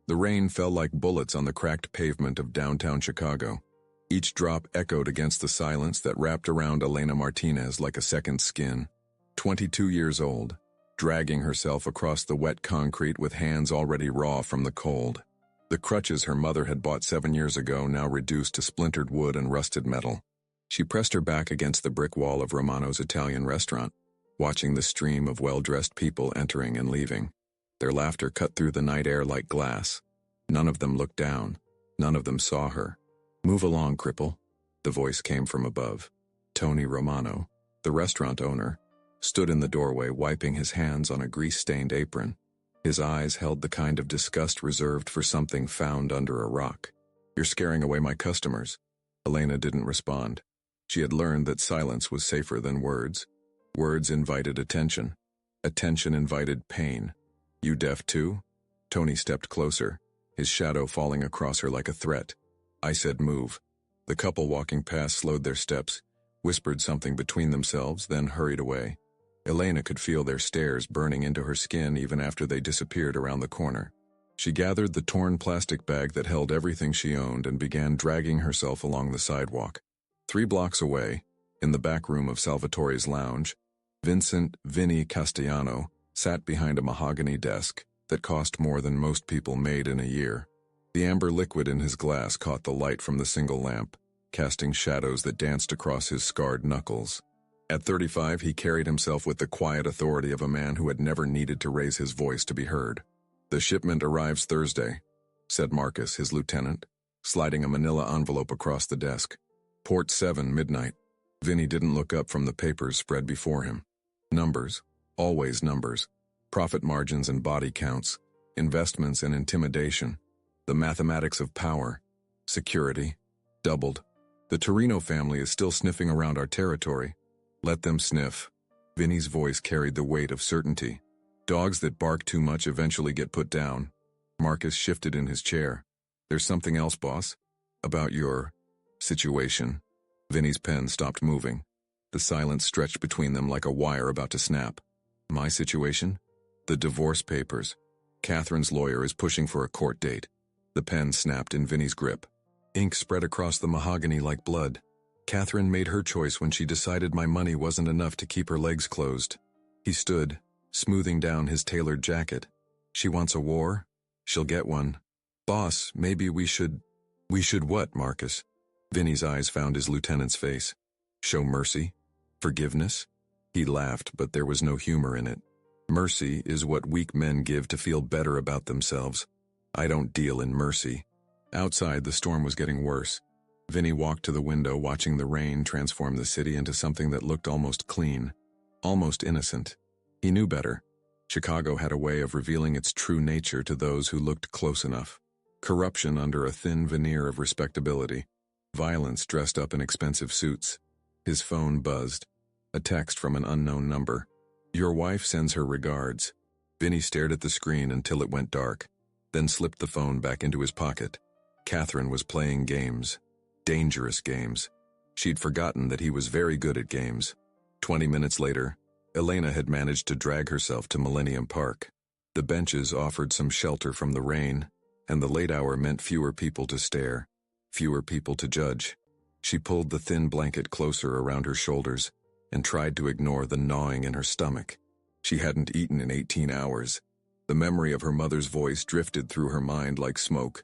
The rain fell like bullets on the cracked pavement of downtown Chicago. Each drop echoed against the silence that wrapped around Elena Martinez like a second skin. 22 years old, dragging herself across the wet concrete with hands already raw from the cold. The crutches her mother had bought 7 years ago now reduced to splintered wood and rusted metal. She pressed her back against the brick wall of Romano's Italian restaurant, watching the stream of well-dressed people entering and leaving. Their laughter cut through the night air like glass. None of them looked down. None of them saw her. "Move along, cripple." The voice came from above. Tony Romano, the restaurant owner, stood in the doorway wiping his hands on a grease-stained apron. His eyes held the kind of disgust reserved for something found under a rock. "You're scaring away my customers." Elena didn't respond. She had learned that silence was safer than words. Words invited attention. Attention invited pain. "You deaf too?" Tony stepped closer, his shadow falling across her like a threat. "I said move." The couple walking past slowed their steps, whispered something between themselves, then hurried away. Elena could feel their stares burning into her skin even after they disappeared around the corner. She gathered the torn plastic bag that held everything she owned and began dragging herself along the sidewalk. 3 blocks away, in the back room of Salvatore's lounge, Vinny Castellano sat behind a mahogany desk that cost more than most people made in a year. The amber liquid in his glass caught the light from the single lamp, casting shadows that danced across his scarred knuckles. At 35, he carried himself with the quiet authority of a man who had never needed to raise his voice to be heard. "The shipment arrives Thursday," said Marcus, his lieutenant, sliding a manila envelope across the desk. "Port 7, midnight." Vinny didn't look up from the papers spread before him. Numbers, always numbers. Profit margins and body counts, investments and intimidation. The mathematics of power. Security. Doubled. "The Torino family is still sniffing around our territory. Let them sniff." Vinny's voice carried the weight of certainty. "Dogs that bark too much eventually get put down." Marcus shifted in his chair. "There's something else, boss? About your situation." Vinny's pen stopped moving. The silence stretched between them like a wire about to snap. "My situation?" "The divorce papers. Catherine's lawyer is pushing for a court date." The pen snapped in Vinny's grip. Ink spread across the mahogany like blood. "Catherine made her choice when she decided my money wasn't enough to keep her legs closed." He stood, smoothing down his tailored jacket. "She wants a war? She'll get one. Boss, maybe we should..." "We should what, Marcus?" Vinny's eyes found his lieutenant's face. "Show mercy? Forgiveness?" He laughed, but there was no humor in it. "Mercy is what weak men give to feel better about themselves. I don't deal in mercy." Outside, the storm was getting worse. Vinny walked to the window, watching the rain transform the city into something that looked almost clean, almost innocent. He knew better. Chicago had a way of revealing its true nature to those who looked close enough. Corruption under a thin veneer of respectability. Violence dressed up in expensive suits. His phone buzzed. A text from an unknown number. "Your wife sends her regards." Vinny stared at the screen until it went dark, then slipped the phone back into his pocket. Catherine was playing games. Dangerous games. She'd forgotten that he was very good at games. 20 minutes later, Elena had managed to drag herself to Millennium Park. The benches offered some shelter from the rain, and the late hour meant fewer people to stare, fewer people to judge. She pulled the thin blanket closer around her shoulders and tried to ignore the gnawing in her stomach. She hadn't eaten in 18 hours. The memory of her mother's voice drifted through her mind like smoke.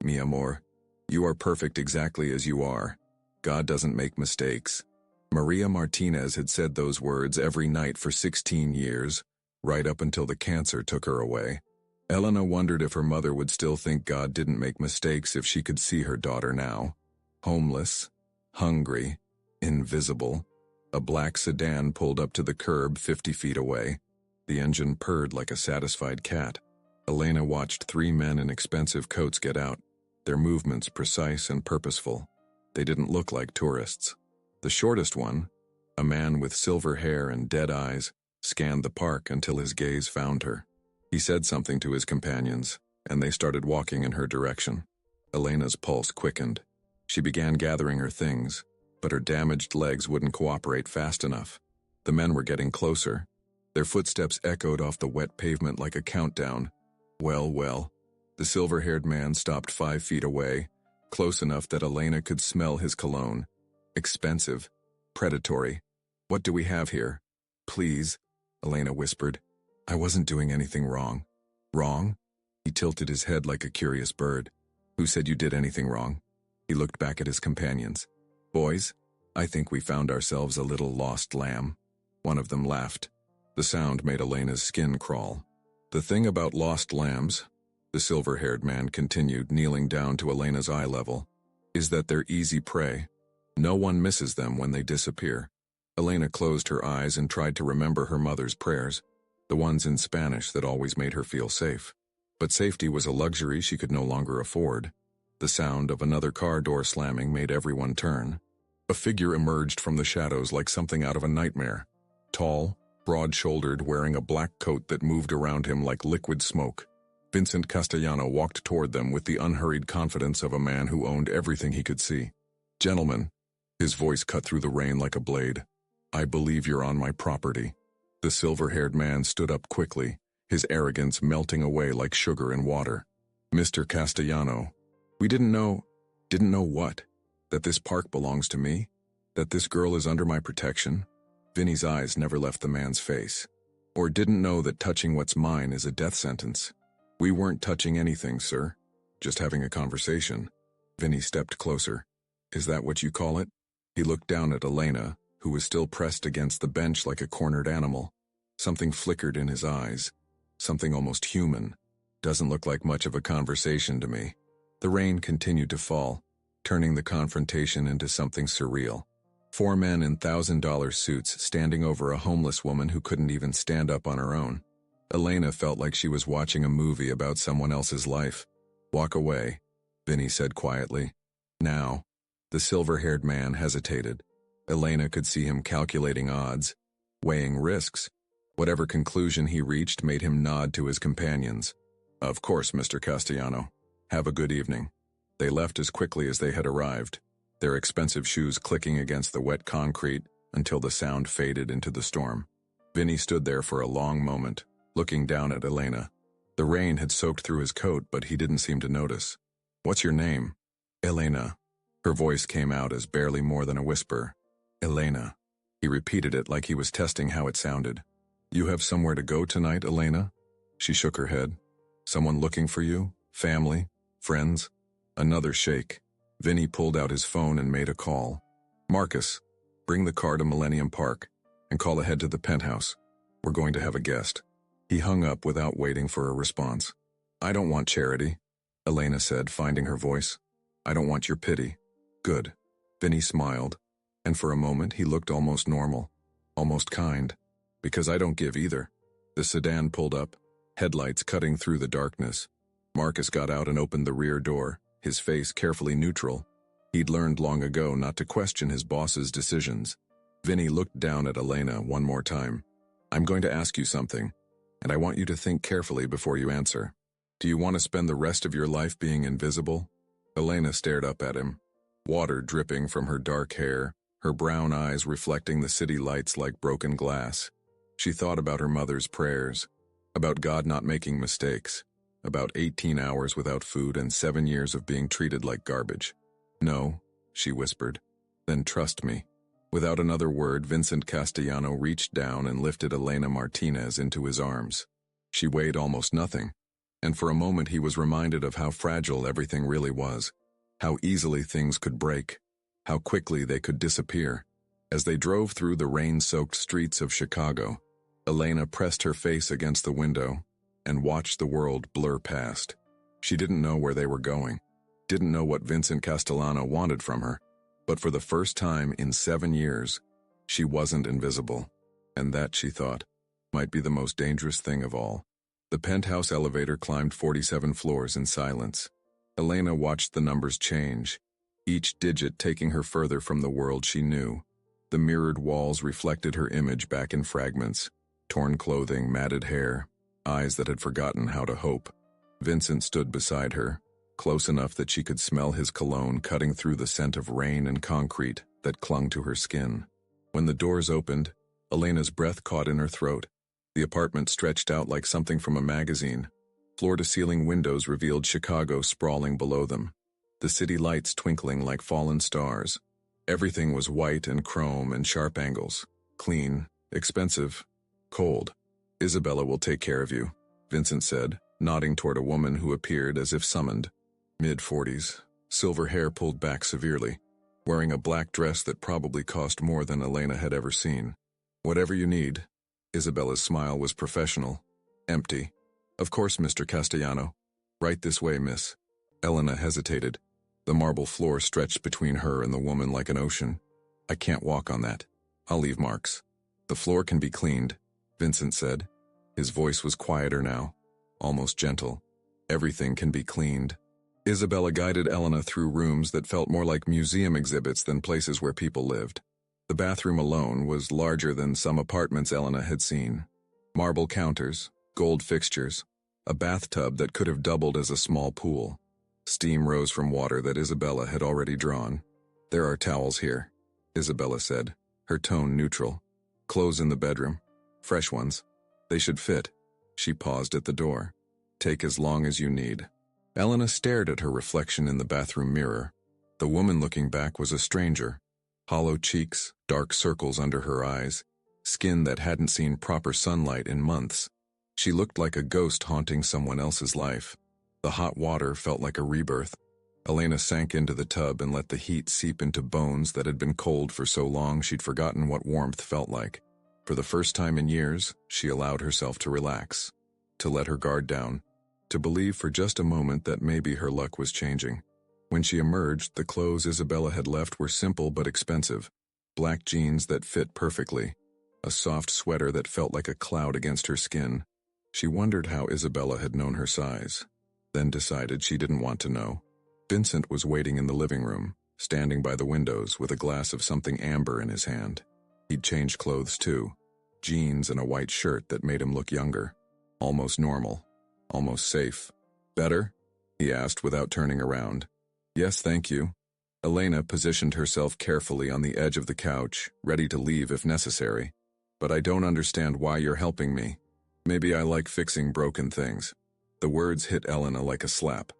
"Mi amor, you are perfect exactly as you are. God doesn't make mistakes." Maria Martinez had said those words every night for 16 years, right up until the cancer took her away. Elena wondered if her mother would still think God didn't make mistakes if she could see her daughter now. Homeless, hungry, invisible. A black sedan pulled up to the curb 50 feet away. The engine purred like a satisfied cat. Elena watched 3 men in expensive coats get out, their movements precise and purposeful. They didn't look like tourists. The shortest one, a man with silver hair and dead eyes, scanned the park until his gaze found her. He said something to his companions, and they started walking in her direction. Elena's pulse quickened. She began gathering her things, but her damaged legs wouldn't cooperate fast enough. The men were getting closer. Their footsteps echoed off the wet pavement like a countdown. Well, The silver-haired man stopped 5 feet away, close enough that Elena could smell his cologne. Expensive. Predatory. What do we have here? Please, Elena whispered. I wasn't doing anything wrong. Wrong? He tilted his head like a curious bird. Who said you did anything wrong? He looked back at his companions. Boys, I think we found ourselves a little lost lamb. One of them laughed. The sound made Elena's skin crawl. The thing about lost lambs, the silver-haired man continued, kneeling down to Elena's eye level, is that they're easy prey. No one misses them when they disappear. Elena closed her eyes and tried to remember her mother's prayers, the ones in Spanish that always made her feel safe. But safety was a luxury she could no longer afford. The sound of another car door slamming made everyone turn. A figure emerged from the shadows like something out of a nightmare. Tall, broad-shouldered, wearing a black coat that moved around him like liquid smoke. Vincent Castellano walked toward them with the unhurried confidence of a man who owned everything he could see. Gentlemen, his voice cut through the rain like a blade. I believe you're on my property. The silver-haired man stood up quickly, his arrogance melting away like sugar in water. Mr. Castellano, we didn't know what? That this park belongs to me? That this girl is under my protection? Vinny's eyes never left the man's face. Or didn't know that touching what's mine is a death sentence. We weren't touching anything, sir. Just having a conversation. Vinny stepped closer. Is that what you call it? He looked down at Elena, who was still pressed against the bench like a cornered animal. Something flickered in his eyes. Something almost human. Doesn't look like much of a conversation to me. The rain continued to fall, turning the confrontation into something surreal. 4 men in $1,000 suits standing over a homeless woman who couldn't even stand up on her own. Elena felt like she was watching a movie about someone else's life. Walk away, Vinny said quietly. Now. The silver-haired man hesitated. Elena could see him calculating odds, weighing risks. Whatever conclusion he reached made him nod to his companions. Of course, Mr. Castellano. Have a good evening. They left as quickly as they had arrived, their expensive shoes clicking against the wet concrete until the sound faded into the storm. Vinny stood there for a long moment, looking down at Elena. The rain had soaked through his coat, but he didn't seem to notice. What's your name? Elena. Her voice came out as barely more than a whisper. Elena. He repeated it like he was testing how it sounded. You have somewhere to go tonight, Elena? She shook her head. Someone looking for you? Family? Friends? Another shake. Vinny pulled out his phone and made a call. Marcus, bring the car to Millennium Park and call ahead to the penthouse. We're going to have a guest. He hung up without waiting for a response. I don't want charity, Elena said, finding her voice. I don't want your pity. Good. Vinny smiled, and for a moment he looked almost normal, almost kind, because I don't give either. The sedan pulled up, headlights cutting through the darkness. Marcus got out and opened the rear door, his face carefully neutral. He'd learned long ago not to question his boss's decisions. Vinny looked down at Elena one more time. I'm going to ask you something, and I want you to think carefully before you answer. Do you want to spend the rest of your life being invisible? Elena stared up at him, water dripping from her dark hair, her brown eyes reflecting the city lights like broken glass. She thought about her mother's prayers, about God not making mistakes, about 18 hours without food and 7 years of being treated like garbage. No, she whispered. Then trust me. Without another word, Vincent Castellano reached down and lifted Elena Martinez into his arms. She weighed almost nothing, and for a moment he was reminded of how fragile everything really was, how easily things could break, how quickly they could disappear. As they drove through the rain-soaked streets of Chicago, Elena pressed her face against the window and watched the world blur past. She didn't know where they were going, didn't know what Vincent Castellano wanted from her, but for the first time in 7 years, she wasn't invisible, and that, she thought, might be the most dangerous thing of all. The penthouse elevator climbed 47 floors in silence. Elena watched the numbers change, each digit taking her further from the world she knew. The mirrored walls reflected her image back in fragments, torn clothing, matted hair, eyes that had forgotten how to hope. Vincent stood beside her, close enough that she could smell his cologne cutting through the scent of rain and concrete that clung to her skin. When the doors opened, Elena's breath caught in her throat. The apartment stretched out like something from a magazine. Floor-to-ceiling windows revealed Chicago sprawling below them, the city lights twinkling like fallen stars. Everything was white and chrome and sharp angles. Clean, expensive, cold. "Isabella will take care of you," Vincent said, nodding toward a woman who appeared as if summoned. Mid-40s, silver hair pulled back severely, wearing a black dress that probably cost more than Elena had ever seen. "Whatever you need." Isabella's smile was professional, empty. "Of course, Mr. Castellano. Right this way, miss." Elena hesitated. The marble floor stretched between her and the woman like an ocean. "I can't walk on that. I'll leave marks." "The floor can be cleaned," Vincent said. His voice was quieter now, almost gentle. "Everything can be cleaned." Isabella guided Elena through rooms that felt more like museum exhibits than places where people lived. The bathroom alone was larger than some apartments Elena had seen. Marble counters, gold fixtures, a bathtub that could have doubled as a small pool. Steam rose from water that Isabella had already drawn. "There are towels here," Isabella said, her tone neutral. "Clothes in the bedroom. Fresh ones. They should fit." She paused at the door. "Take as long as you need." Elena stared at her reflection in the bathroom mirror. The woman looking back was a stranger. Hollow cheeks, dark circles under her eyes, skin that hadn't seen proper sunlight in months. She looked like a ghost haunting someone else's life. The hot water felt like a rebirth. Elena sank into the tub and let the heat seep into bones that had been cold for so long she'd forgotten what warmth felt like. For the first time in years, she allowed herself to relax, to let her guard down, to believe for just a moment that maybe her luck was changing. When she emerged, the clothes Isabella had left were simple but expensive. Black jeans that fit perfectly, a soft sweater that felt like a cloud against her skin. She wondered how Isabella had known her size, then decided she didn't want to know. Vincent was waiting in the living room, standing by the windows with a glass of something amber in his hand. He'd changed clothes too, jeans and a white shirt that made him look younger, almost normal, almost safe. "Better?" he asked without turning around. "Yes, thank you." Elena positioned herself carefully on the edge of the couch, ready to leave if necessary. "But I don't understand why you're helping me. Maybe I like fixing broken things." The words hit Elena like a slap.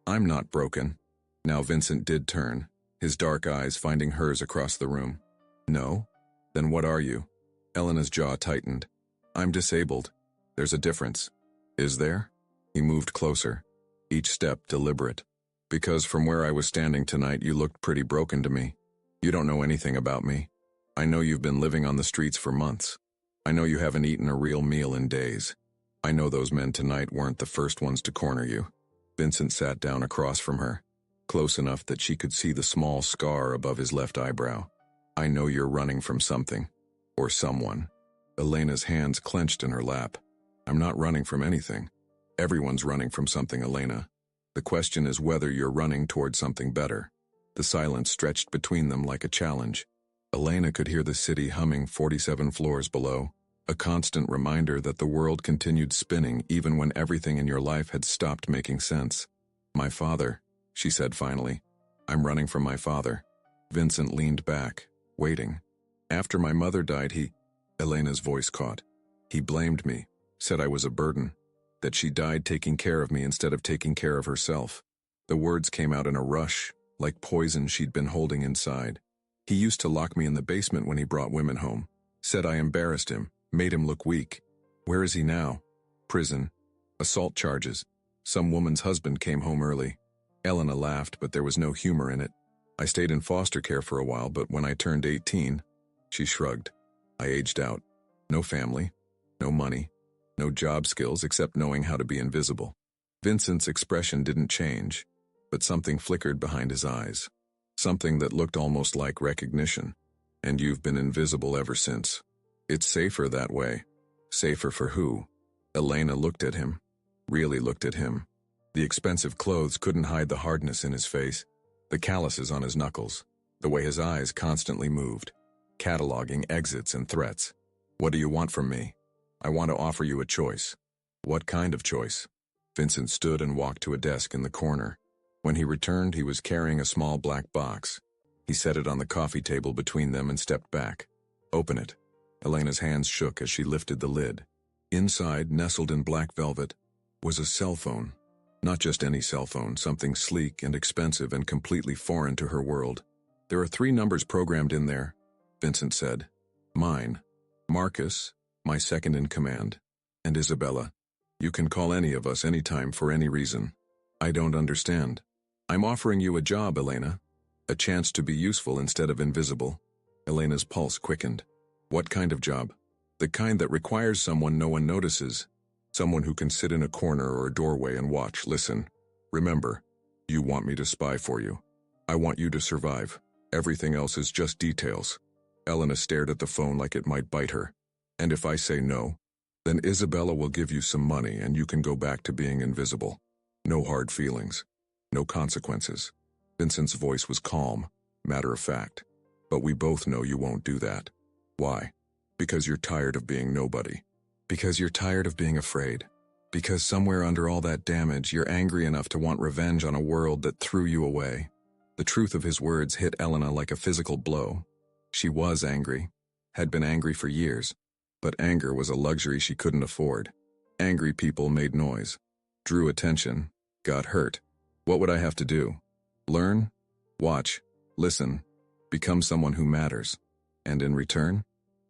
"I'm not broken." Now Vincent did turn, his dark eyes finding hers across the room. "No? Then what are you?" Elena's jaw tightened. "I'm disabled. There's a difference." "Is there?" He moved closer, each step deliberate. "Because from where I was standing tonight you looked pretty broken to me. You don't know anything about me. I know you've been living on the streets for months. I know you haven't eaten a real meal in days. I know those men tonight weren't the first ones to corner you." Vincent sat down across from her, close enough that she could see the small scar above his left eyebrow. "I know you're running from something. Or someone." Elena's hands clenched in her lap. "I'm not running from anything. Everyone's running from something, Elena. The question is whether you're running toward something better." The silence stretched between them like a challenge. Elena could hear the city humming 47 floors below, a constant reminder that the world continued spinning even when everything in your life had stopped making sense. "My father," she said finally. "I'm running from my father." Vincent leaned back, waiting. "After my mother died, Elena's voice caught. "He blamed me, said I was a burden, that she died taking care of me instead of taking care of herself." The words came out in a rush, like poison she'd been holding inside. "He used to lock me in the basement when he brought women home. Said I embarrassed him, made him look weak. Where is he now? Prison. Assault charges. Some woman's husband came home early." Elena laughed, but there was no humor in it. "I stayed in foster care for a while, but when I turned 18, she shrugged. "I aged out. No family, no money, no job skills except knowing how to be invisible." Vincent's expression didn't change, but something flickered behind his eyes. Something that looked almost like recognition. "And you've been invisible ever since. It's safer that way." "Safer for who?" Elena looked at him. Really looked at him. The expensive clothes couldn't hide the hardness in his face, the calluses on his knuckles, the way his eyes constantly moved, cataloging exits and threats. "What do you want from me?" "I want to offer you a choice." "What kind of choice?" Vincent stood and walked to a desk in the corner. When he returned, he was carrying a small black box. He set it on the coffee table between them and stepped back. "Open it." Elena's hands shook as she lifted the lid. Inside, nestled in black velvet, was a cell phone. Not just any cell phone, something sleek and expensive and completely foreign to her world. There are 3 numbers programmed in there, Vincent said. Mine, Marcus, my second in command, and Isabella. You can call any of us anytime for any reason. I don't understand. I'm offering you a job, Elena. A chance to be useful instead of invisible. Elena's pulse quickened. What kind of job? The kind that requires someone no one notices. Someone who can sit in a corner or a doorway and watch, listen. Remember, you want me to spy for you. I want you to survive. Everything else is just details. Elena stared at the phone like it might bite her. And if I say no, then Isabella will give you some money and you can go back to being invisible. No hard feelings. No consequences. Vincent's voice was calm, matter of fact. But we both know you won't do that. Why? Because you're tired of being nobody. Because you're tired of being afraid. Because somewhere under all that damage, you're angry enough to want revenge on a world that threw you away. The truth of his words hit Elena like a physical blow. She was angry, had been angry for years, but anger was a luxury she couldn't afford. Angry people made noise, drew attention, got hurt. What would I have to do? Learn, watch, listen, become someone who matters. And in return,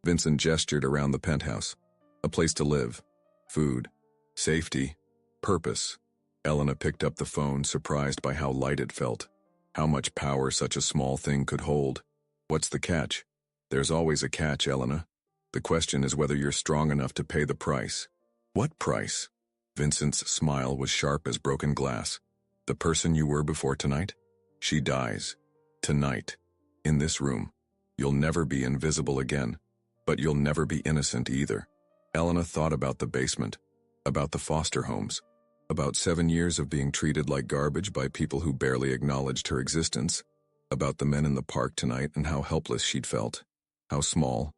Vincent gestured around the penthouse. A place to live, food, safety, purpose. Elena picked up the phone, surprised by how light it felt, how much power such a small thing could hold. What's the catch? There's always a catch, Elena. The question is whether you're strong enough to pay the price. What price? Vincent's smile was sharp as broken glass. The person you were before tonight? She dies. Tonight. In this room. You'll never be invisible again. But you'll never be innocent either. Elena thought about the basement, about the foster homes, about 7 years of being treated like garbage by people who barely acknowledged her existence, about the men in the park tonight and how helpless she'd felt, how small.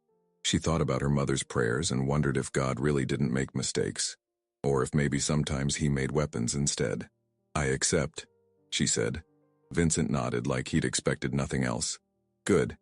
She thought about her mother's prayers and wondered if God really didn't make mistakes, or if maybe sometimes he made weapons instead. I accept, she said. Vincent nodded like he'd expected nothing else. Good.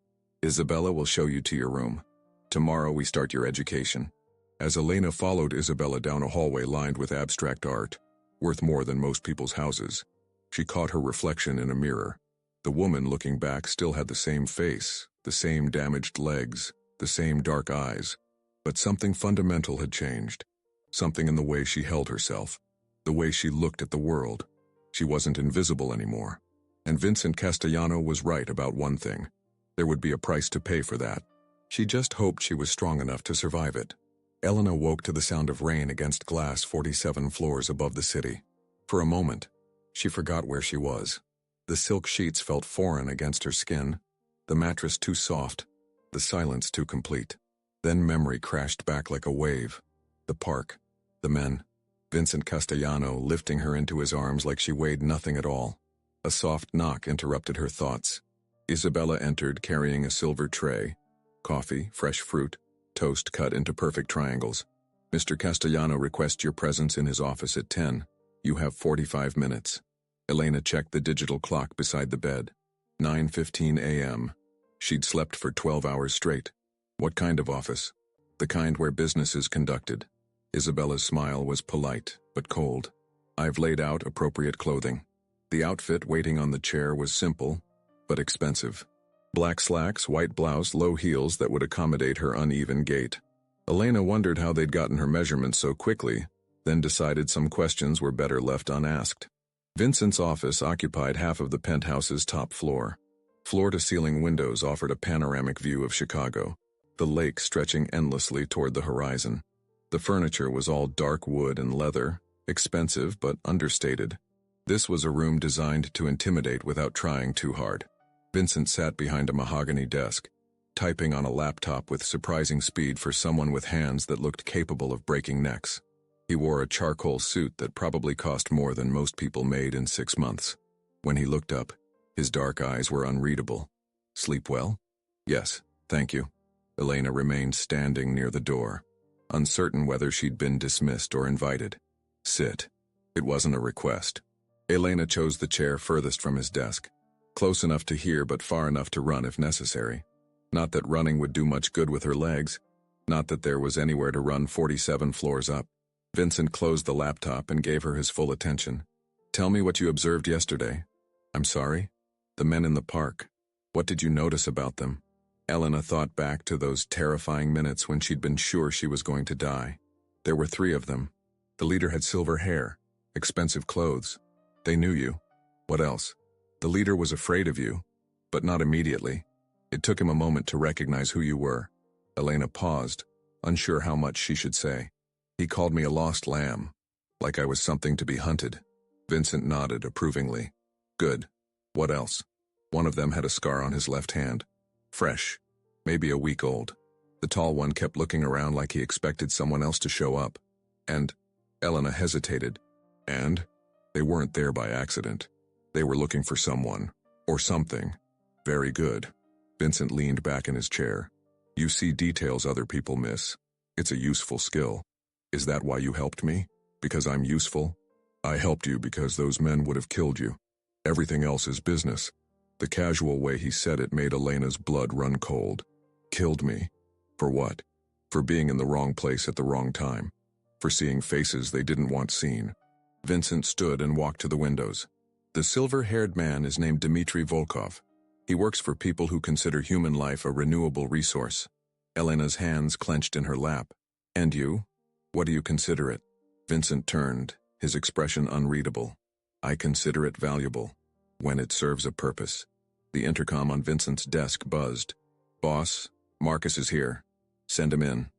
Isabella will show you to your room. Tomorrow we start your education. As Elena followed Isabella down a hallway lined with abstract art, worth more than most people's houses, she caught her reflection in a mirror. The woman looking back still had the same face, the same damaged legs, the same dark eyes, but something fundamental had changed. Something in the way she held herself, the way she looked at the world. She wasn't invisible anymore. And Vincent Castellano was right about one thing. There would be a price to pay for that. She just hoped she was strong enough to survive it. Elena woke to the sound of rain against glass 47 floors above the city. For a moment, she forgot where she was. The silk sheets felt foreign against her skin, the mattress too soft, the silence too complete. Then memory crashed back like a wave. The park, the men, Vincent Castellano lifting her into his arms like she weighed nothing at all. A soft knock interrupted her thoughts. Isabella entered carrying a silver tray, coffee, fresh fruit, toast cut into perfect triangles. Mr. Castellano requests your presence in his office at 10. You have 45 minutes. Elena checked the digital clock beside the bed. 9:15 a.m. She'd slept for 12 hours straight. What kind of office? The kind where business is conducted. Isabella's smile was polite, but cold. I've laid out appropriate clothing. The outfit waiting on the chair was simple, but expensive. Black slacks, white blouse, low heels that would accommodate her uneven gait. Elena wondered how they'd gotten her measurements so quickly, then decided some questions were better left unasked. Vincent's office occupied half of the penthouse's top floor. Floor-to-ceiling windows offered a panoramic view of Chicago, the lake stretching endlessly toward the horizon. The furniture was all dark wood and leather, expensive but understated. This was a room designed to intimidate without trying too hard. Vincent sat behind a mahogany desk, typing on a laptop with surprising speed for someone with hands that looked capable of breaking necks. He wore a charcoal suit that probably cost more than most people made in 6 months. When he looked up, his dark eyes were unreadable. Sleep well? Yes, thank you. Elena remained standing near the door, uncertain whether she'd been dismissed or invited. Sit. It wasn't a request. Elena chose the chair furthest from his desk, close enough to hear but far enough to run if necessary. Not that running would do much good with her legs, not that there was anywhere to run 47 floors up. Vincent closed the laptop and gave her his full attention. Tell me what you observed yesterday. I'm sorry? The men in the park. What did you notice about them? Elena thought back to those terrifying minutes when she'd been sure she was going to die. There were 3 of them. The leader had silver hair, expensive clothes. They knew you. What else? The leader was afraid of you, but not immediately. It took him a moment to recognize who you were. Elena paused, unsure how much she should say. He called me a lost lamb, like I was something to be hunted. Vincent nodded approvingly. Good. What else? One of them had a scar on his left hand. Fresh. Maybe a week old. The tall one kept looking around like he expected someone else to show up. And Elena hesitated. And they weren't there by accident. They were looking for someone. Or something. Very good. Vincent leaned back in his chair. You see details other people miss. It's a useful skill. Is that why you helped me? Because I'm useful? I helped you because those men would have killed you. Everything else is business. The casual way he said it made Elena's blood run cold. Killed me. For what? For being in the wrong place at the wrong time. For seeing faces they didn't want seen. Vincent stood and walked to the windows. The silver-haired man is named Dmitry Volkov. He works for people who consider human life a renewable resource. Elena's hands clenched in her lap. And you? What do you consider it? Vincent turned, his expression unreadable. I consider it valuable. When it serves a purpose. The intercom on Vincent's desk buzzed. Boss, Marcus is here. Send him in.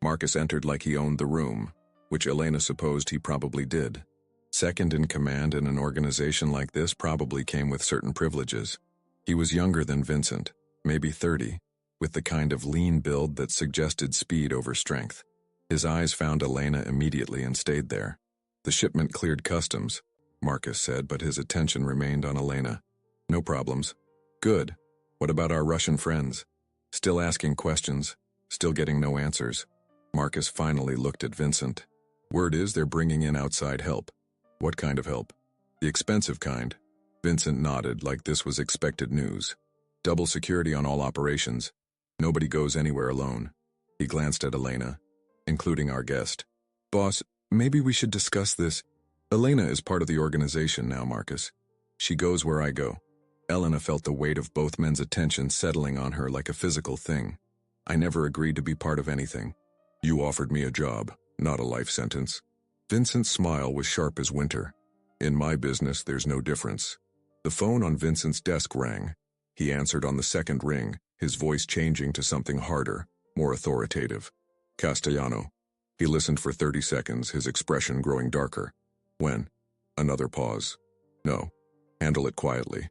Marcus entered like he owned the room, which Elena supposed he probably did. Second in command in an organization like this probably came with certain privileges. He was younger than Vincent, maybe 30, with the kind of lean build that suggested speed over strength. His eyes found Elena immediately and stayed there. The shipment cleared customs, Marcus said, but his attention remained on Elena. No problems. Good. What about our Russian friends? Still asking questions, still getting no answers. Marcus finally looked at Vincent. Word is they're bringing in outside help. What kind of help? The expensive kind. Vincent nodded like this was expected news. Double security on all operations. Nobody goes anywhere alone. He glanced at Elena, including our guest. Boss, maybe we should discuss this. Elena is part of the organization now, Marcus. She goes where I go. Elena felt the weight of both men's attention settling on her like a physical thing. I never agreed to be part of anything. You offered me a job, not a life sentence. Vincent's smile was sharp as winter. In my business, there's no difference. The phone on Vincent's desk rang. He answered on the second ring, his voice changing to something harder, more authoritative. Castellano. He listened for 30 seconds, his expression growing darker. When? Another pause. No. Handle it quietly.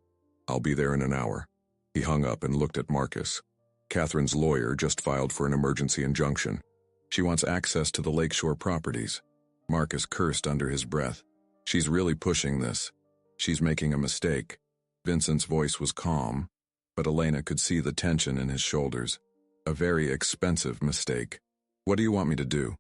I'll be there in an hour. He hung up and looked at Marcus. Catherine's lawyer just filed for an emergency injunction. She wants access to the lakeshore properties. Marcus cursed under his breath. She's really pushing this. She's making a mistake. Vincent's voice was calm, but Elena could see the tension in his shoulders. A very expensive mistake. What do you want me to do?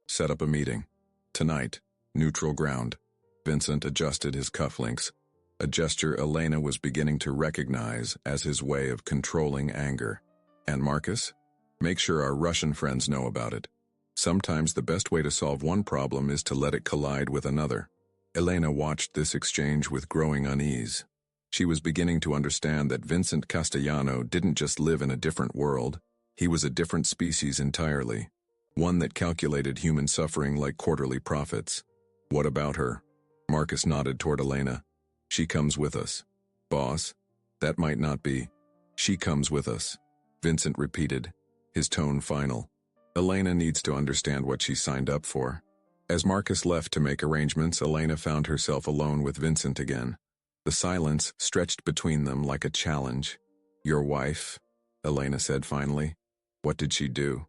Set up a meeting. Tonight. Neutral ground. Vincent adjusted his cufflinks. A gesture Elena was beginning to recognize as his way of controlling anger. And Marcus? Make sure our Russian friends know about it. Sometimes the best way to solve one problem is to let it collide with another. Elena watched this exchange with growing unease. She was beginning to understand that Vincent Castellano didn't just live in a different world. He was a different species entirely. One that calculated human suffering like quarterly profits. What about her? Marcus nodded toward Elena. She comes with us. Boss? That might not be. She comes with us. Vincent repeated, his tone final. Elena needs to understand what she signed up for. As Marcus left to make arrangements, Elena found herself alone with Vincent again. The silence stretched between them like a challenge. Your wife? Elena said finally. What did she do?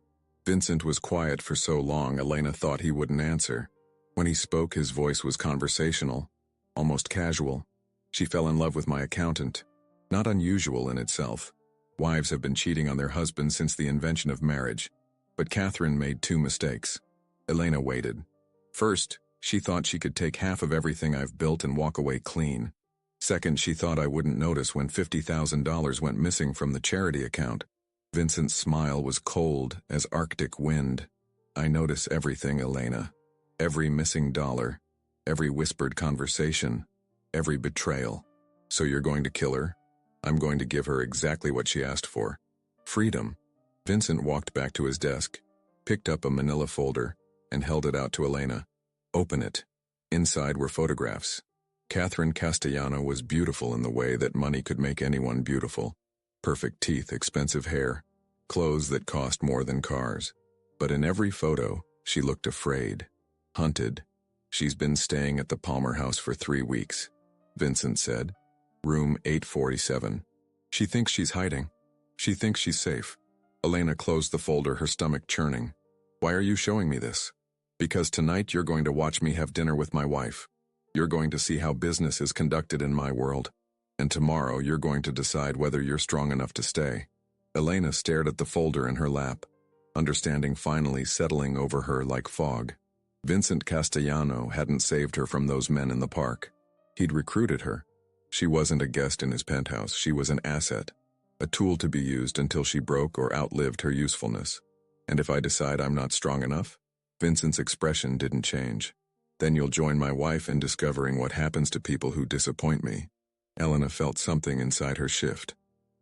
Vincent was quiet for so long Elena thought he wouldn't answer. When he spoke, his voice was conversational, almost casual. She fell in love with my accountant. Not unusual in itself. Wives have been cheating on their husbands since the invention of marriage. But Catherine made 2 mistakes. Elena waited. First, she thought she could take half of everything I've built and walk away clean. Second, she thought I wouldn't notice when $50,000 went missing from the charity account. Vincent's smile was cold as Arctic wind. I notice everything, Elena. Every missing dollar, every whispered conversation, every betrayal. So you're going to kill her? I'm going to give her exactly what she asked for. Freedom. Vincent walked back to his desk, picked up a manila folder, and held it out to Elena. Open it. Inside were photographs. Catherine Castellano was beautiful in the way that money could make anyone beautiful. Perfect teeth, expensive hair, clothes that cost more than cars. But in every photo, she looked afraid, hunted. She's been staying at the Palmer house for 3 weeks, Vincent said. Room 847. She thinks she's hiding. She thinks she's safe. Elena closed the folder, her stomach churning. Why are you showing me this? Because tonight you're going to watch me have dinner with my wife. You're going to see how business is conducted in my world. And tomorrow you're going to decide whether you're strong enough to stay. Elena stared at the folder in her lap, understanding finally settling over her like fog. Vincent Castellano hadn't saved her from those men in the park. He'd recruited her. She wasn't a guest in his penthouse, she was an asset. A tool to be used until she broke or outlived her usefulness. And if I decide I'm not strong enough? Vincent's expression didn't change. Then you'll join my wife in discovering what happens to people who disappoint me. Elena felt something inside her shift.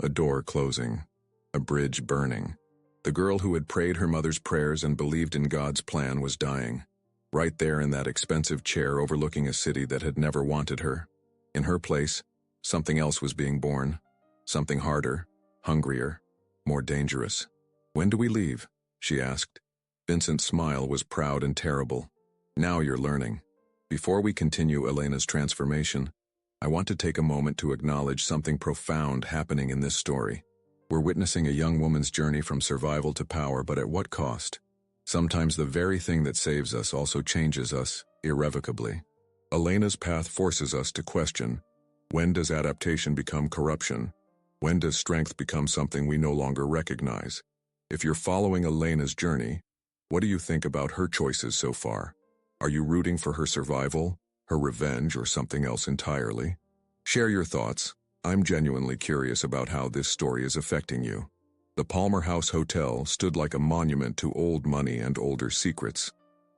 A door closing. A bridge burning. The girl who had prayed her mother's prayers and believed in God's plan was dying. Right there in that expensive chair overlooking a city that had never wanted her. In her place, something else was being born. Something harder, hungrier, more dangerous. When do we leave? She asked. Vincent's smile was proud and terrible. Now you're learning. Before we continue Elena's transformation, I want to take a moment to acknowledge something profound happening in this story. We're witnessing a young woman's journey from survival to power, but at what cost? Sometimes the very thing that saves us also changes us, irrevocably. Elena's path forces us to question, when does adaptation become corruption? When does strength become something we no longer recognize? If you're following Elena's journey, what do you think about her choices so far? Are you rooting for her survival, her revenge, or something else entirely? Share your thoughts. I'm genuinely curious about how this story is affecting you. The Palmer House Hotel stood like a monument to old money and older secrets.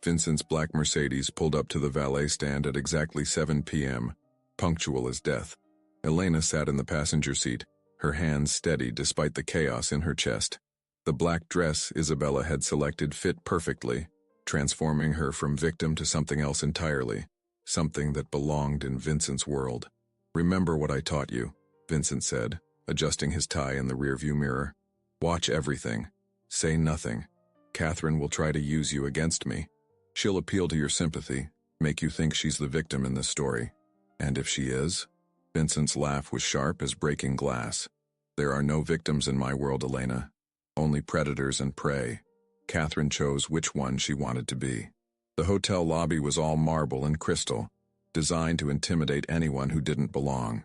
Vincent's black Mercedes pulled up to the valet stand at exactly 7 p.m., punctual as death. Elena sat in the passenger seat, her hands steady despite the chaos in her chest. The black dress Isabella had selected fit perfectly, transforming her from victim to something else entirely, something that belonged in Vincent's world. Remember what I taught you, Vincent said, adjusting his tie in the rearview mirror. Watch everything. Say nothing. Catherine will try to use you against me. She'll appeal to your sympathy, make you think she's the victim in this story. And if she is? Vincent's laugh was sharp as breaking glass. There are no victims in my world, Elena. Only predators and prey. Catherine chose which one she wanted to be. The hotel lobby was all marble and crystal, designed to intimidate anyone who didn't belong.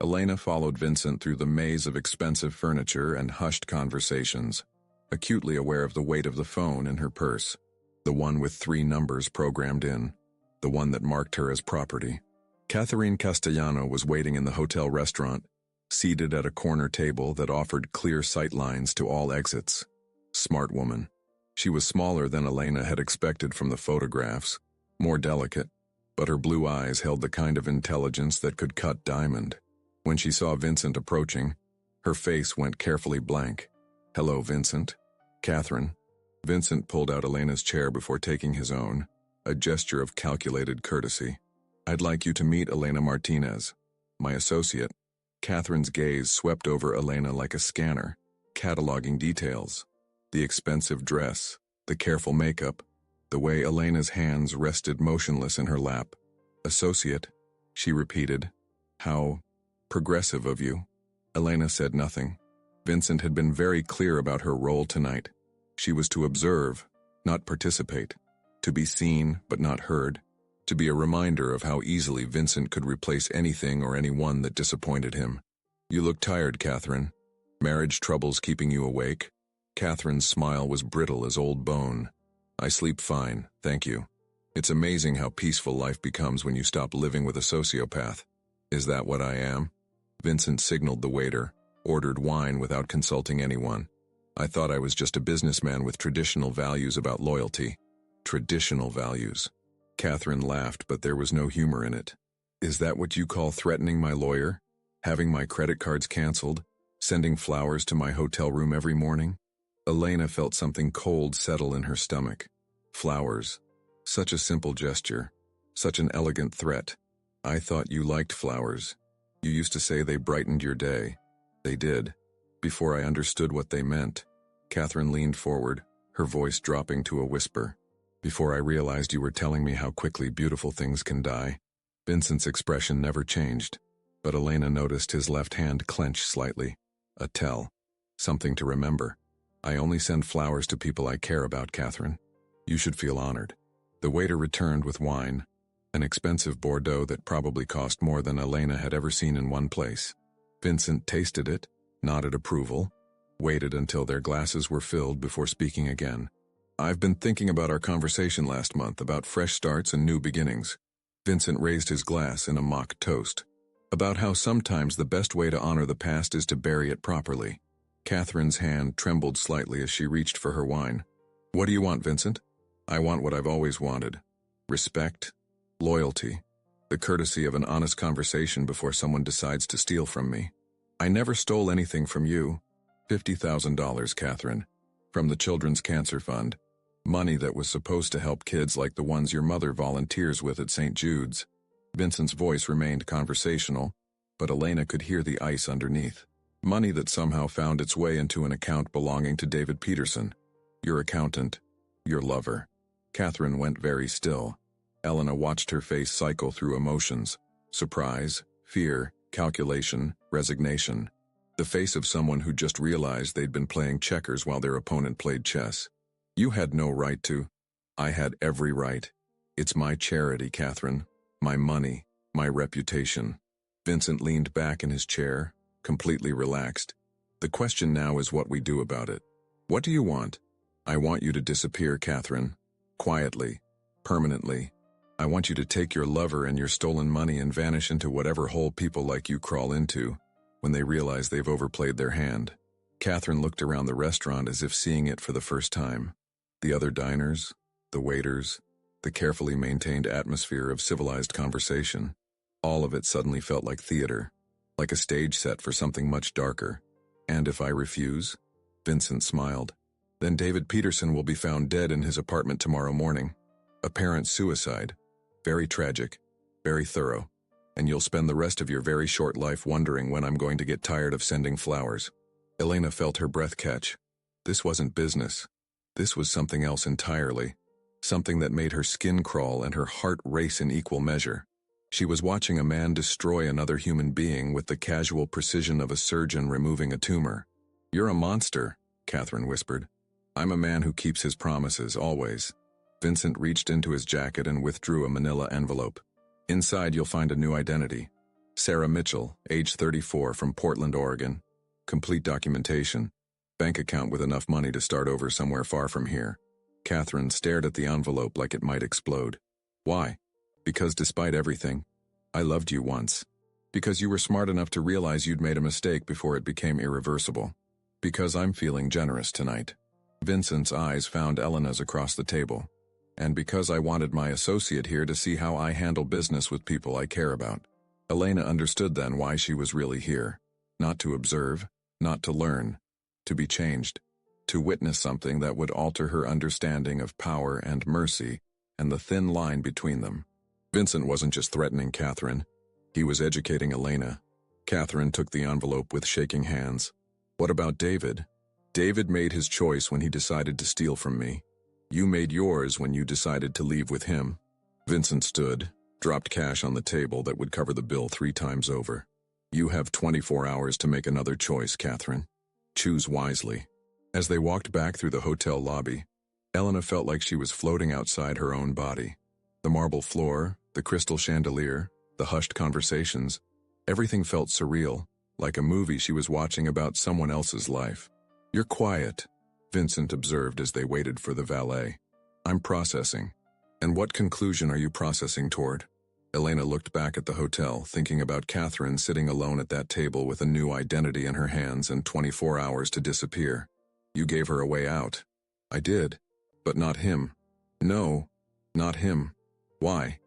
Elena followed Vincent through the maze of expensive furniture and hushed conversations, acutely aware of the weight of the phone in her purse, the one with 3 numbers programmed in, the one that marked her as property. Catherine Castellano was waiting in the hotel restaurant, seated at a corner table that offered clear sightlines to all exits. Smart woman. She was smaller than Elena had expected from the photographs, more delicate, but her blue eyes held the kind of intelligence that could cut diamond. When she saw Vincent approaching, her face went carefully blank. Hello, Vincent. Catherine. Vincent pulled out Elena's chair before taking his own, a gesture of calculated courtesy. I'd like you to meet Elena Martinez, my associate. Catherine's gaze swept over Elena like a scanner, cataloging details. The expensive dress, the careful makeup, the way Elena's hands rested motionless in her lap. Associate, she repeated. How progressive of you. Elena said nothing. Vincent had been very clear about her role tonight. She was to observe, not participate, to be seen but not heard, to be a reminder of how easily Vincent could replace anything or anyone that disappointed him. You look tired, Catherine. Marriage troubles keeping you awake? Catherine's smile was brittle as old bone. I sleep fine, thank you. It's amazing how peaceful life becomes when you stop living with a sociopath. Is that what I am? Vincent signaled the waiter, ordered wine without consulting anyone. I thought I was just a businessman with traditional values about loyalty. Traditional values. Catherine laughed, but there was no humor in it. Is that what you call threatening my lawyer? Having my credit cards canceled? Sending flowers to my hotel room every morning? Elena felt something cold settle in her stomach. Flowers. Such a simple gesture. Such an elegant threat. I thought you liked flowers. You used to say they brightened your day. They did. Before I understood what they meant. Catherine leaned forward, her voice dropping to a whisper. Before I realized you were telling me how quickly beautiful things can die. Vincent's expression never changed, but Elena noticed his left hand clench slightly. A tell. Something to remember. I only send flowers to people I care about, Catherine. You should feel honored. The waiter returned with wine, an expensive Bordeaux that probably cost more than Elena had ever seen in one place. Vincent tasted it, nodded approval, waited until their glasses were filled before speaking again. I've been thinking about our conversation last month about fresh starts and new beginnings. Vincent raised his glass in a mock toast. About how sometimes the best way to honor the past is to bury it properly. Catherine's hand trembled slightly as she reached for her wine. What do you want, Vincent? I want what I've always wanted. Respect, loyalty, the courtesy of an honest conversation before someone decides to steal from me. I never stole anything from you. $50,000, Catherine. From the Children's Cancer Fund. Money that was supposed to help kids like the ones your mother volunteers with at St. Jude's. Vincent's voice remained conversational, but Elena could hear the ice underneath. Money that somehow found its way into an account belonging to David Peterson. Your accountant. Your lover. Catherine went very still. Elena watched her face cycle through emotions. Surprise, fear, calculation, resignation. The face of someone who just realized they'd been playing checkers while their opponent played chess. You had no right to. I had every right. It's my charity, Catherine. My money. My reputation. Vincent leaned back in his chair, completely relaxed. The question now is what we do about it. What do you want? I want you to disappear, Catherine. Quietly. Permanently. I want you to take your lover and your stolen money and vanish into whatever hole people like you crawl into when they realize they've overplayed their hand. Catherine looked around the restaurant as if seeing it for the first time. The other diners, the waiters, the carefully maintained atmosphere of civilized conversation. All of it suddenly felt like theater, like a stage set for something much darker. And if I refuse? Vincent smiled. Then David Peterson will be found dead in his apartment tomorrow morning. Apparent suicide. Very tragic. Very thorough. And you'll spend the rest of your very short life wondering when I'm going to get tired of sending flowers. Elena felt her breath catch. This wasn't business. This was something else entirely. Something that made her skin crawl and her heart race in equal measure. She was watching a man destroy another human being with the casual precision of a surgeon removing a tumor. You're a monster, Catherine whispered. I'm a man who keeps his promises, always. Vincent reached into his jacket and withdrew a manila envelope. Inside you'll find a new identity. Sarah Mitchell, age 34, from Portland, Oregon. Complete documentation. Bank account with enough money to start over somewhere far from here. Catherine stared at the envelope like it might explode. Why? Because despite everything, I loved you once. Because you were smart enough to realize you'd made a mistake before it became irreversible. Because I'm feeling generous tonight. Vincent's eyes found Elena's across the table. And because I wanted my associate here to see how I handle business with people I care about. Elena understood then why she was really here. Not to observe, not to learn. To be changed. To witness something that would alter her understanding of power and mercy, and the thin line between them. Vincent wasn't just threatening Catherine. He was educating Elena. Catherine took the envelope with shaking hands. What about David? David made his choice when he decided to steal from me. You made yours when you decided to leave with him. Vincent stood, dropped cash on the table that would cover the bill 3 times over. You have 24 hours to make another choice, Catherine. Choose wisely. As they walked back through the hotel lobby, Elena felt like she was floating outside her own body. The marble floor, the crystal chandelier, the hushed conversations, everything felt surreal, like a movie she was watching about someone else's life. You're quiet, Vincent observed as they waited for the valet. I'm processing. And what conclusion are you processing toward? Elena looked back at the hotel, thinking about Catherine sitting alone at that table with a new identity in her hands and 24 hours to disappear. You gave her a way out. I did. But not him. No, not him. Why?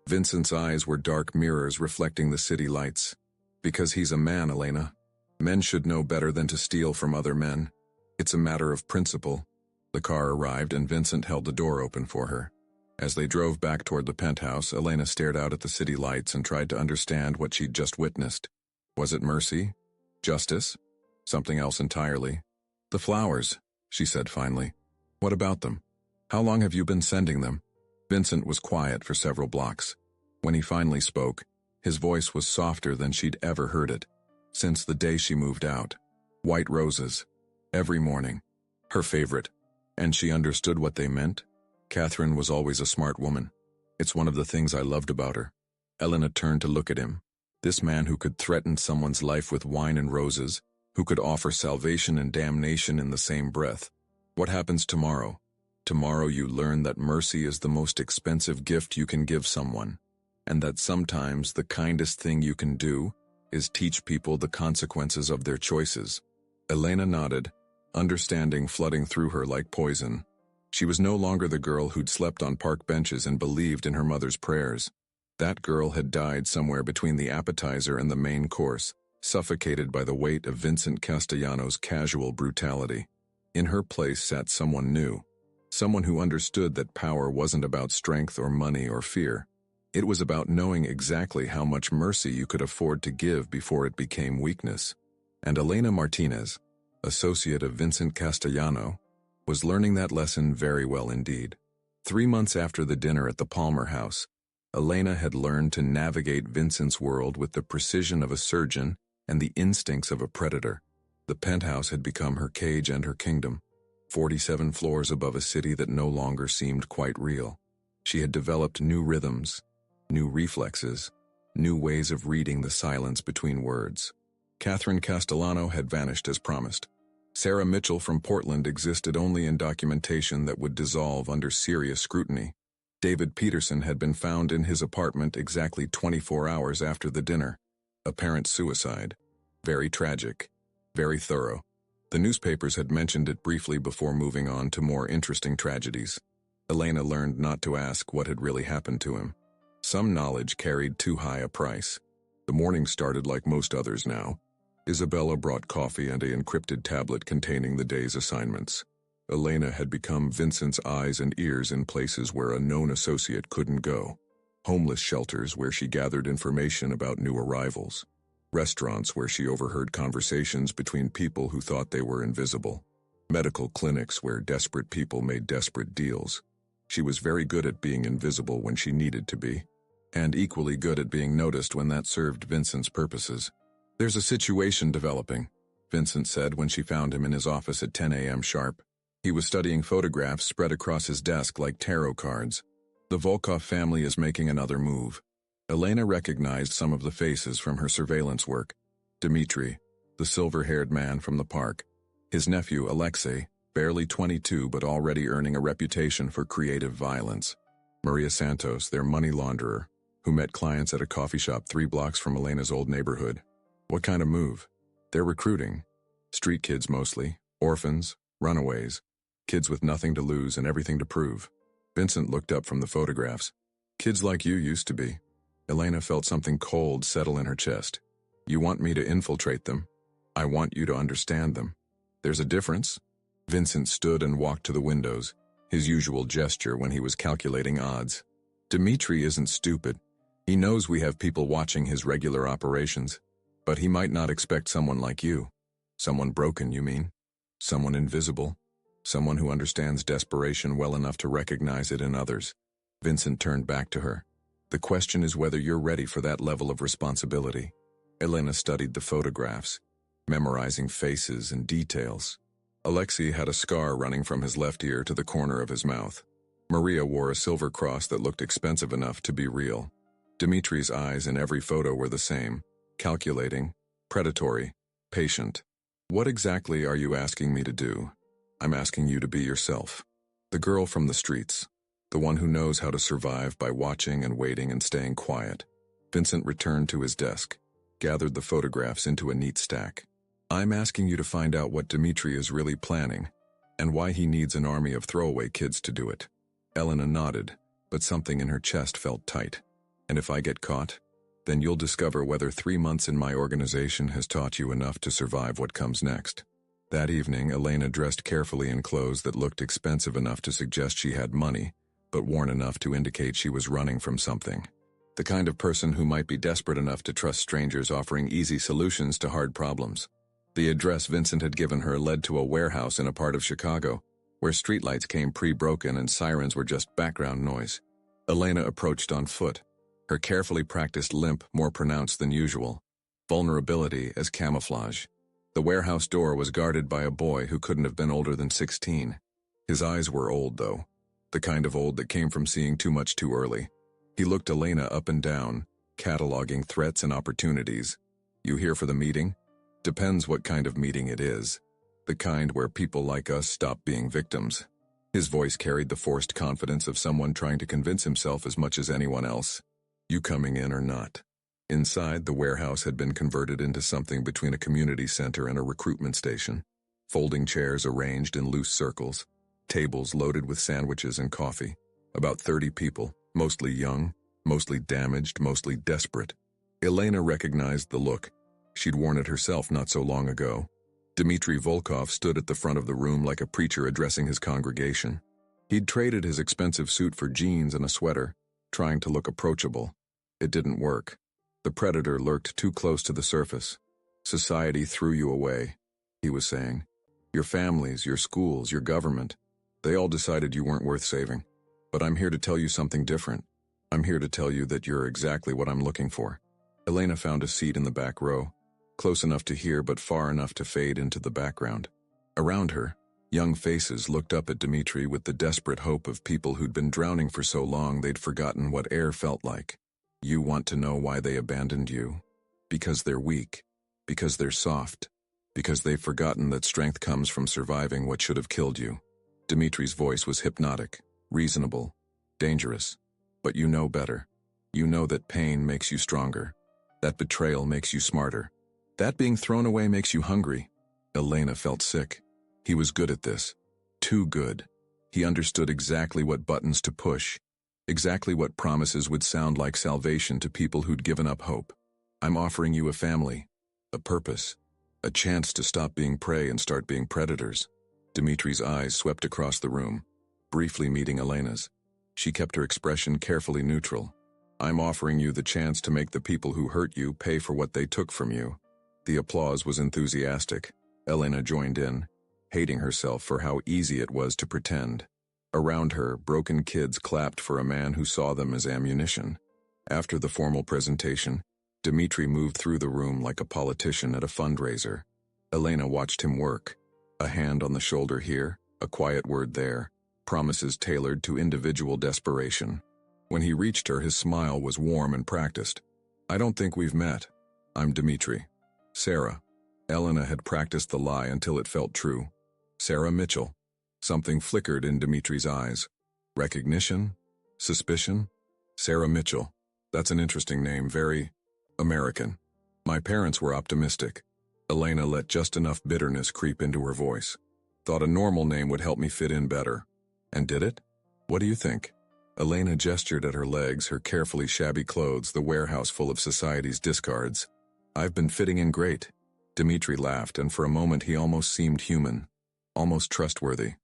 Vincent's eyes were dark mirrors reflecting the city lights. Because he's a man, Elena. Men should know better than to steal from other men. It's a matter of principle. The car arrived and Vincent held the door open for her. As they drove back toward the penthouse, Elena stared out at the city lights and tried to understand what she'd just witnessed. Was it mercy? Justice? Something else entirely? The flowers, she said finally. What about them? How long have you been sending them? Vincent was quiet for several blocks. When he finally spoke, his voice was softer than she'd ever heard it. Since the day she moved out. White roses. Every morning. Her favorite. And she understood what they meant. Catherine was always a smart woman. It's one of the things I loved about her. Elena turned to look at him. This man who could threaten someone's life with wine and roses, who could offer salvation and damnation in the same breath. What happens tomorrow? Tomorrow you learn that mercy is the most expensive gift you can give someone, and that sometimes the kindest thing you can do is teach people the consequences of their choices. Elena nodded, understanding flooding through her like poison. She was no longer the girl who'd slept on park benches and believed in her mother's prayers. That girl had died somewhere between the appetizer and the main course, suffocated by the weight of Vincent Castellano's casual brutality. In her place sat someone new. Someone who understood that power wasn't about strength or money or fear. It was about knowing exactly how much mercy you could afford to give before it became weakness. And Elena Martinez, associate of Vincent Castellano, was learning that lesson very well indeed. 3 months after the dinner at the Palmer House, Elena had learned to navigate Vincent's world with the precision of a surgeon and the instincts of a predator. The penthouse had become her cage and her kingdom. 47 floors above a city that no longer seemed quite real. She had developed new rhythms, new reflexes, new ways of reading the silence between words. Catherine Castellano had vanished as promised. Sarah Mitchell from Portland existed only in documentation that would dissolve under serious scrutiny. David Peterson had been found in his apartment exactly 24 hours after the dinner. Apparent suicide. Very tragic. Very thorough. The newspapers had mentioned it briefly before moving on to more interesting tragedies. Elena learned not to ask what had really happened to him. Some knowledge carried too high a price. The morning started like most others now. Isabella brought coffee and an encrypted tablet containing the day's assignments. Elena had become Vincent's eyes and ears in places where a known associate couldn't go. Homeless shelters where she gathered information about new arrivals. Restaurants where she overheard conversations between people who thought they were invisible. Medical clinics where desperate people made desperate deals. She was very good at being invisible when she needed to be, and equally good at being noticed when that served Vincent's purposes. "There's a situation developing," Vincent said when she found him in his office at 10 a.m. sharp. He was studying photographs spread across his desk like tarot cards. The Volkov family is making another move. Elena recognized some of the faces from her surveillance work. Dmitri, the silver-haired man from the park. His nephew, Alexei, barely 22 but already earning a reputation for creative violence. Maria Santos, their money launderer, who met clients at a coffee shop 3 blocks from Elena's old neighborhood. What kind of move? They're recruiting. Street kids mostly, orphans, runaways, kids with nothing to lose and everything to prove. Vincent looked up from the photographs. Kids like you used to be. Elena felt something cold settle in her chest. You want me to infiltrate them? I want you to understand them. There's a difference. Vincent stood and walked to the windows, his usual gesture when he was calculating odds. Dmitri isn't stupid. He knows we have people watching his regular operations, but he might not expect someone like you. Someone broken, you mean? Someone invisible? Someone who understands desperation well enough to recognize it in others. Vincent turned back to her. The question is whether you're ready for that level of responsibility. Elena studied the photographs, memorizing faces and details. Alexei had a scar running from his left ear to the corner of his mouth. Maria wore a silver cross that looked expensive enough to be real. Dmitri's eyes in every photo were the same, calculating, predatory, patient. What exactly are you asking me to do? I'm asking you to be yourself. The girl from the streets. The one who knows how to survive by watching and waiting and staying quiet. Vincent returned to his desk, gathered the photographs into a neat stack. I'm asking you to find out what Dmitri is really planning, and why he needs an army of throwaway kids to do it. Elena nodded, but something in her chest felt tight. And if I get caught, then you'll discover whether 3 months in my organization has taught you enough to survive what comes next. That evening, Elena dressed carefully in clothes that looked expensive enough to suggest she had money, but worn enough to indicate she was running from something. The kind of person who might be desperate enough to trust strangers offering easy solutions to hard problems. The address Vincent had given her led to a warehouse in a part of Chicago, where streetlights came pre-broken and sirens were just background noise. Elena approached on foot, her carefully practiced limp more pronounced than usual, vulnerability as camouflage. The warehouse door was guarded by a boy who couldn't have been older than 16. His eyes were old, though, the kind of old that came from seeing too much too early. He looked Elena up and down, cataloging threats and opportunities. You here for the meeting? Depends what kind of meeting it is. The kind where people like us stop being victims. His voice carried the forced confidence of someone trying to convince himself as much as anyone else. You coming in or not? Inside, the warehouse had been converted into something between a community center and a recruitment station. Folding chairs arranged in loose circles, tables loaded with sandwiches and coffee. About 30 people, mostly young, mostly damaged, mostly desperate. Elena recognized the look. She'd worn it herself not so long ago. Dmitry Volkov stood at the front of the room like a preacher addressing his congregation. He'd traded his expensive suit for jeans and a sweater, trying to look approachable. It didn't work. The predator lurked too close to the surface. Society threw you away, he was saying. Your families, your schools, your government, they all decided you weren't worth saving. But I'm here to tell you something different. I'm here to tell you that you're exactly what I'm looking for. Elena found a seat in the back row, close enough to hear but far enough to fade into the background. Around her, young faces looked up at Dmitry with the desperate hope of people who'd been drowning for so long they'd forgotten what air felt like. You want to know why they abandoned you? Because they're weak. Because they're soft. Because they've forgotten that strength comes from surviving what should have killed you. Dmitry's voice was hypnotic, reasonable, dangerous. But you know better. You know that pain makes you stronger. That betrayal makes you smarter. That being thrown away makes you hungry. Elena felt sick. He was good at this. Too good. He understood exactly what buttons to push. Exactly what promises would sound like salvation to people who'd given up hope. I'm offering you a family, a purpose, a chance to stop being prey and start being predators. Dmitry's eyes swept across the room, briefly meeting Elena's. She kept her expression carefully neutral. I'm offering you the chance to make the people who hurt you pay for what they took from you. The applause was enthusiastic. Elena joined in, hating herself for how easy it was to pretend. Around her, broken kids clapped for a man who saw them as ammunition. After the formal presentation, Dmitry moved through the room like a politician at a fundraiser. Elena watched him work. A hand on the shoulder here, a quiet word there, promises tailored to individual desperation. When he reached her, his smile was warm and practiced. I don't think we've met. I'm Dmitry. Sarah. Elena had practiced the lie until it felt true. Sarah Mitchell. Something flickered in Dmitry's eyes. Recognition? Suspicion? Sarah Mitchell. That's an interesting name, very American. My parents were optimistic. Elena let just enough bitterness creep into her voice. Thought a normal name would help me fit in better. And did it? What do you think? Elena gestured at her legs, her carefully shabby clothes, the warehouse full of society's discards. I've been fitting in great. Dmitry laughed, and for a moment he almost seemed human. Almost trustworthy.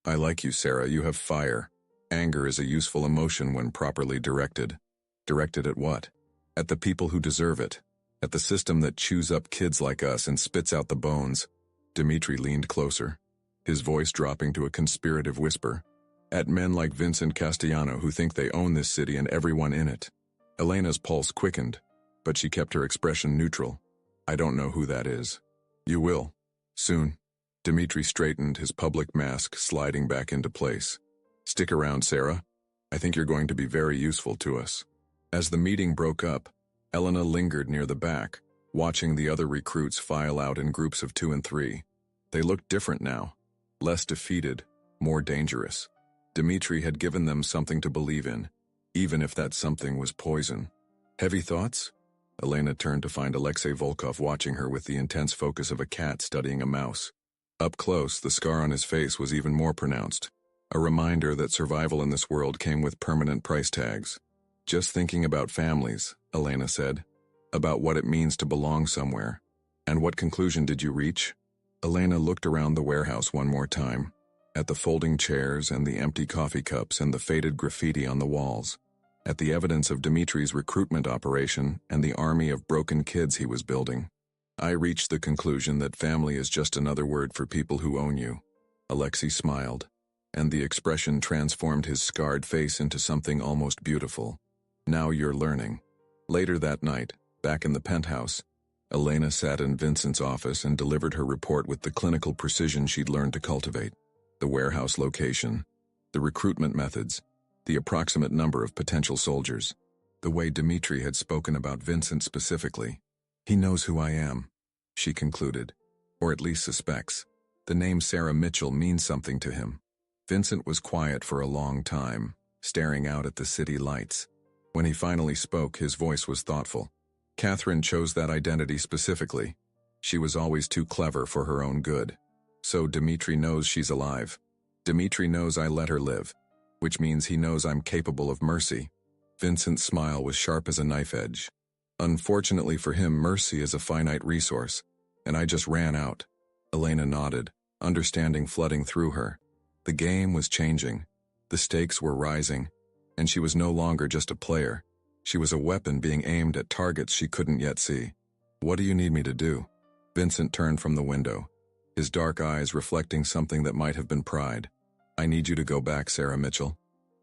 I like you, Sarah. You have fire. Anger is a useful emotion when properly directed. Directed at what? At the people who deserve it. At the system that chews up kids like us and spits out the bones. Dmitry leaned closer, his voice dropping to a conspirative whisper. At men like Vincent Castellano who think they own this city and everyone in it. Elena's pulse quickened, but she kept her expression neutral. I don't know who that is. You will. Soon. Dmitry straightened, his public mask sliding back into place. Stick around, Sarah. I think you're going to be very useful to us. As the meeting broke up, Elena lingered near the back, watching the other recruits file out in groups of 2 and 3. They looked different now. Less defeated, more dangerous. Dmitry had given them something to believe in, even if that something was poison. Heavy thoughts? Elena turned to find Alexei Volkov watching her with the intense focus of a cat studying a mouse. Up close, the scar on his face was even more pronounced. A reminder that survival in this world came with permanent price tags. Just thinking about families, Elena said. About what it means to belong somewhere. And what conclusion did you reach? Elena looked around the warehouse one more time, at the folding chairs and the empty coffee cups and the faded graffiti on the walls, at the evidence of Dimitri's recruitment operation and the army of broken kids he was building. I reached the conclusion that family is just another word for people who own you. Alexei smiled, and the expression transformed his scarred face into something almost beautiful. Now you're learning. Later that night, back in the penthouse, Elena sat in Vincent's office and delivered her report with the clinical precision she'd learned to cultivate. The warehouse location, the recruitment methods, the approximate number of potential soldiers, the way Dimitri had spoken about Vincent specifically. He knows who I am, she concluded, or at least suspects. The name Sarah Mitchell means something to him. Vincent was quiet for a long time, staring out at the city lights. When he finally spoke, his voice was thoughtful. Catherine chose that identity specifically. She was always too clever for her own good. So Dimitri knows she's alive. Dimitri knows I let her live, which means he knows I'm capable of mercy. Vincent's smile was sharp as a knife edge. Unfortunately for him, mercy is a finite resource, and I just ran out. Elena nodded, understanding flooding through her. The game was changing. The stakes were rising, and she was no longer just a player. She was a weapon being aimed at targets she couldn't yet see. What do you need me to do? Vincent turned from the window, his dark eyes reflecting something that might have been pride. I need you to go back, Sarah Mitchell.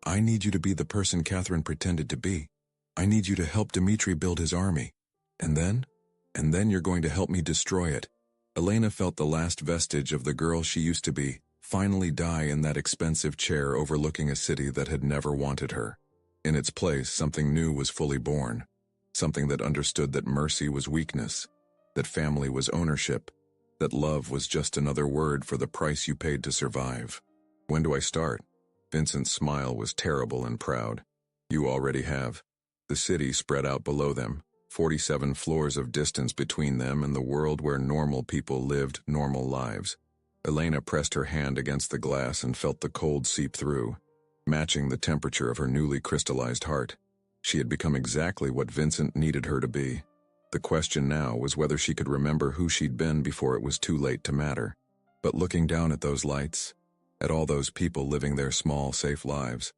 I need you to be the person Catherine pretended to be. I need you to help Dimitri build his army. And then you're going to help me destroy it. Elena felt the last vestige of the girl she used to be finally die in that expensive chair overlooking a city that had never wanted her. In its place, something new was fully born. Something that understood that mercy was weakness, that family was ownership, that love was just another word for the price you paid to survive. When do I start? Vincent's smile was terrible and proud. You already have. The city spread out below them, 47 floors of distance between them and the world where normal people lived normal lives. Elena pressed her hand against the glass and felt the cold seep through, matching the temperature of her newly crystallized heart. She had become exactly what Vincent needed her to be. The question now was whether she could remember who she'd been before it was too late to matter. But looking down at those lights, at all those people living their small, safe lives,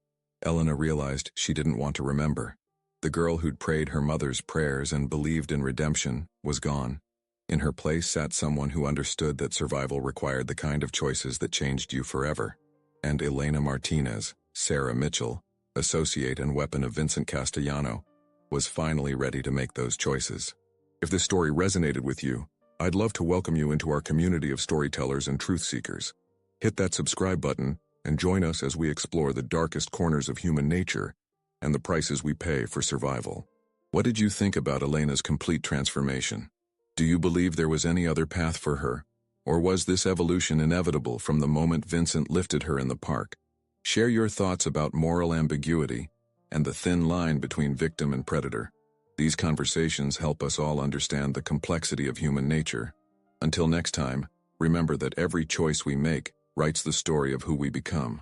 Elena realized she didn't want to remember. The girl who'd prayed her mother's prayers and believed in redemption was gone. In her place sat someone who understood that survival required the kind of choices that changed you forever. And Elena Martinez, Sarah Mitchell, associate and weapon of Vincent Castellano, was finally ready to make those choices. If this story resonated with you, I'd love to welcome you into our community of storytellers and truth seekers. Hit that subscribe button and join us as we explore the darkest corners of human nature and the prices we pay for survival. What did you think about Elena's complete transformation? Do you believe there was any other path for her? Or was this evolution inevitable from the moment Vincent lifted her in the park? Share your thoughts about moral ambiguity and the thin line between victim and predator. These conversations help us all understand the complexity of human nature. Until next time, remember that every choice we make writes the story of who we become.